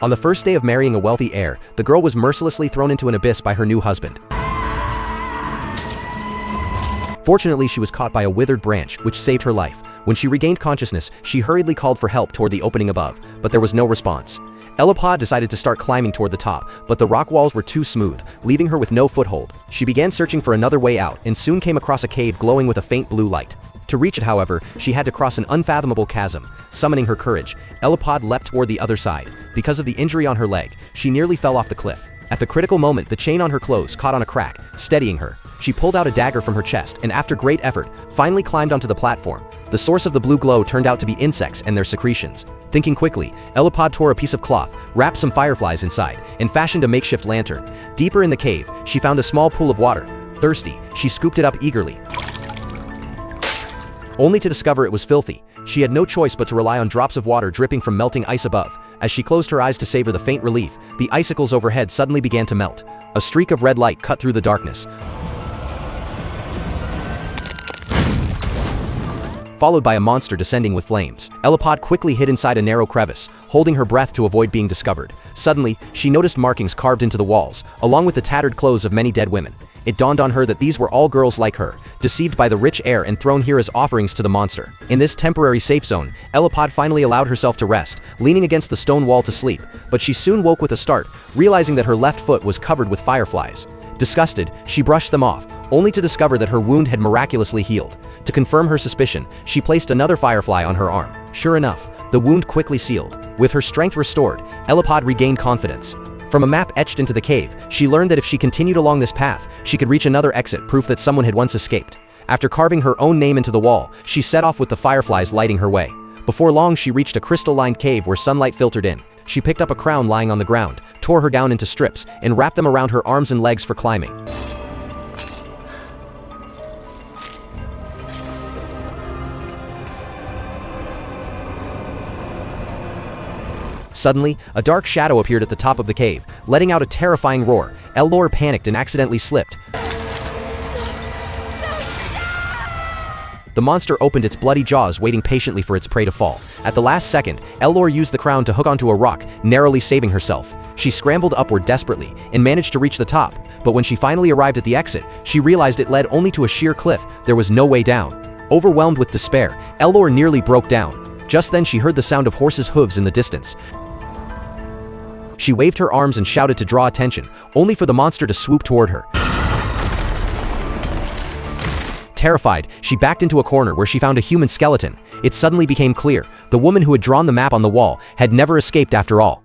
On the first day of marrying a wealthy heir, the girl was mercilessly thrown into an abyss by her new husband. Fortunately, she was caught by a withered branch, which saved her life. When she regained consciousness, she hurriedly called for help toward the opening above, but there was no response. Elipod decided to start climbing toward the top, but the rock walls were too smooth, leaving her with no foothold. She began searching for another way out and soon came across a cave glowing with a faint blue light. To reach it, however, she had to cross an unfathomable chasm. Summoning her courage, Elipod leapt toward the other side. Because of the injury on her leg, she nearly fell off the cliff. At the critical moment, the chain on her clothes caught on a crack, steadying her. She pulled out a dagger from her chest and, after great effort, finally climbed onto the platform. The source of the blue glow turned out to be insects and their secretions. Thinking quickly, Elipod tore a piece of cloth, wrapped some fireflies inside, and fashioned a makeshift lantern. Deeper in the cave, she found a small pool of water. Thirsty, she scooped it up eagerly, only to discover it was filthy. She had no choice but to rely on drops of water dripping from melting ice above. As she closed her eyes to savor the faint relief, the icicles overhead suddenly began to melt. A streak of red light cut through the darkness, followed by a monster descending with flames. Elipod quickly hid inside a narrow crevice, holding her breath to avoid being discovered. Suddenly, she noticed markings carved into the walls, along with the tattered clothes of many dead women. It dawned on her that these were all girls like her, deceived by the rich heir and thrown here as offerings to the monster. In this temporary safe zone, Elipod finally allowed herself to rest, leaning against the stone wall to sleep, but she soon woke with a start, realizing that her left foot was covered with fireflies. Disgusted, she brushed them off, only to discover that her wound had miraculously healed. To confirm her suspicion, she placed another firefly on her arm. Sure enough, the wound quickly sealed. With her strength restored, Elipod regained confidence. From a map etched into the cave, she learned that if she continued along this path, she could reach another exit, proof that someone had once escaped. After carving her own name into the wall, she set off with the fireflies lighting her way. Before long, she reached a crystal-lined cave where sunlight filtered in. She picked up a crown lying on the ground, tore her down into strips, and wrapped them around her arms and legs for climbing. Suddenly, a dark shadow appeared at the top of the cave, letting out a terrifying roar. Elor panicked and accidentally slipped. The monster opened its bloody jaws, waiting patiently for its prey to fall. At the last second, Elor used the crown to hook onto a rock, narrowly saving herself. She scrambled upward desperately and managed to reach the top, but when she finally arrived at the exit, she realized it led only to a sheer cliff. There was no way down. Overwhelmed with despair, Elor nearly broke down. Just then she heard the sound of horses' hooves in the distance. She waved her arms and shouted to draw attention, only for the monster to swoop toward her. Terrified, she backed into a corner where she found a human skeleton. It suddenly became clear, the woman who had drawn the map on the wall had never escaped after all.